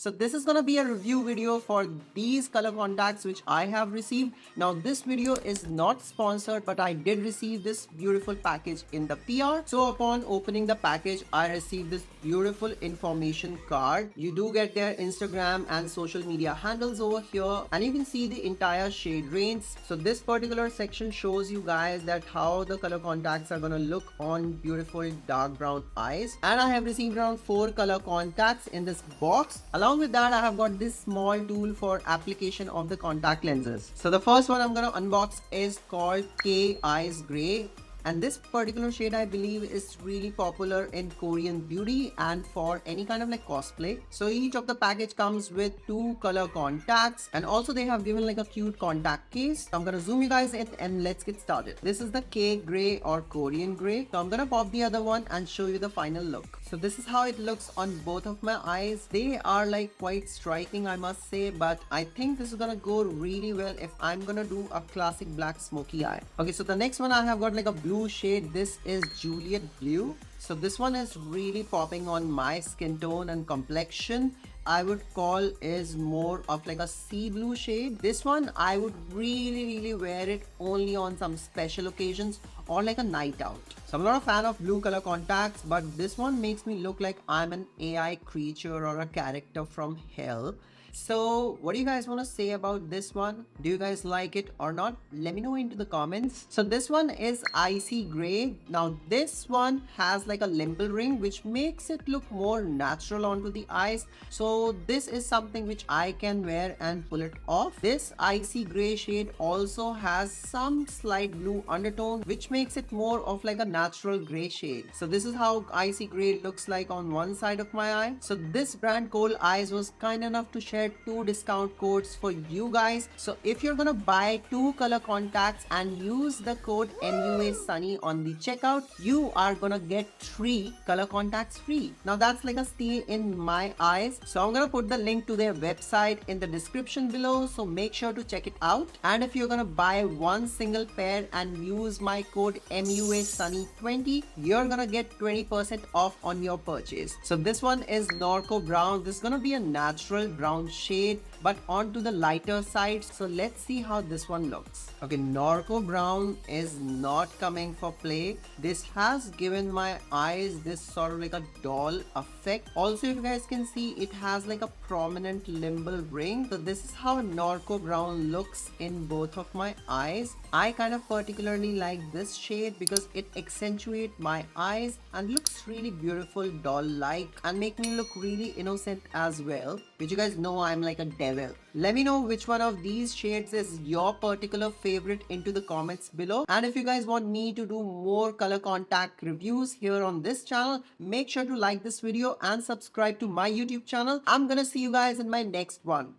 So this is gonna be a review video for these color contacts which I have received. Now this video is not sponsored, but I did receive this beautiful package in the PR. So upon opening the package, I received this beautiful information card. You do get their Instagram and social media handles over here, and you can see the entire shade range. So this particular section shows you guys that how the color contacts are gonna look on beautiful dark brown eyes. And I have received around 4 color contacts in this box. Along with that, I have got this small tool for application of the contact lenses. So the first one I'm gonna unbox is called Kake Grey. And this particular shade I believe is really popular in Korean beauty and for any kind of like cosplay. So each of the package comes with 2 color contacts, and also they have given like a cute contact case. So I'm gonna zoom you guys in and let's get started. This is the Kake Grey or Korean Grey. So I'm gonna pop the other one and show you the final look. So this is how it looks on both of my eyes. They are like quite striking, I must say, but I think this is gonna go really well if I'm gonna do a classic black smoky eye. Okay, so the next one I have got like a blue shade. This is Juliet Blue. So this one is really popping on my skin tone and complexion. I would call is more of like a sea blue shade. This one I would really wear it only on some special occasions or like a night out. So I'm not a fan of blue color contacts, but this one makes me look like I'm an AI creature or a character from hell. So what do you guys want to say about this one? Do you guys like it or not? Let me know into the comments. So this one is Icy Gray. Now this one has like a limbal ring which makes it look more natural onto the eyes. So this is something which I can wear and pull it off. This Icy Gray shade also has some slight blue undertone which makes it more of like a natural gray shade. So this is how Icy Gray looks like on one side of my eye. So this brand Cold Eyes was kind enough to share 2 discount codes for you guys. So if you're gonna buy 2 color contacts and use the code MuaSunny on the checkout, you are gonna get 3 color contacts free. Now that's like a steal in my eyes. So I'm gonna put the link to their website in the description below, so make sure to check it out. And if you're gonna buy one single pair and use my code MuaSunny20, you're gonna get 20% off on your purchase. So this one is Norco Brown. This is gonna be a natural brown shade but onto the lighter side. So let's see how this one looks. Okay, Norco Brown is not coming for play. This has given my eyes this sort of like a doll effect. Also, if you guys can see, it has like a prominent limbal ring. So this is how Norco Brown looks in both of my eyes. I kind of particularly like this shade because it accentuates my eyes and looks really beautiful, doll-like, and make me look really innocent as well, which you guys know I'm like a devil. Let me know which one of these shades is your particular favorite into the comments below. And if you guys want me to do more color contact reviews here on this channel, make sure to like this video and subscribe to my YouTube channel. I'm gonna see you guys in my next one.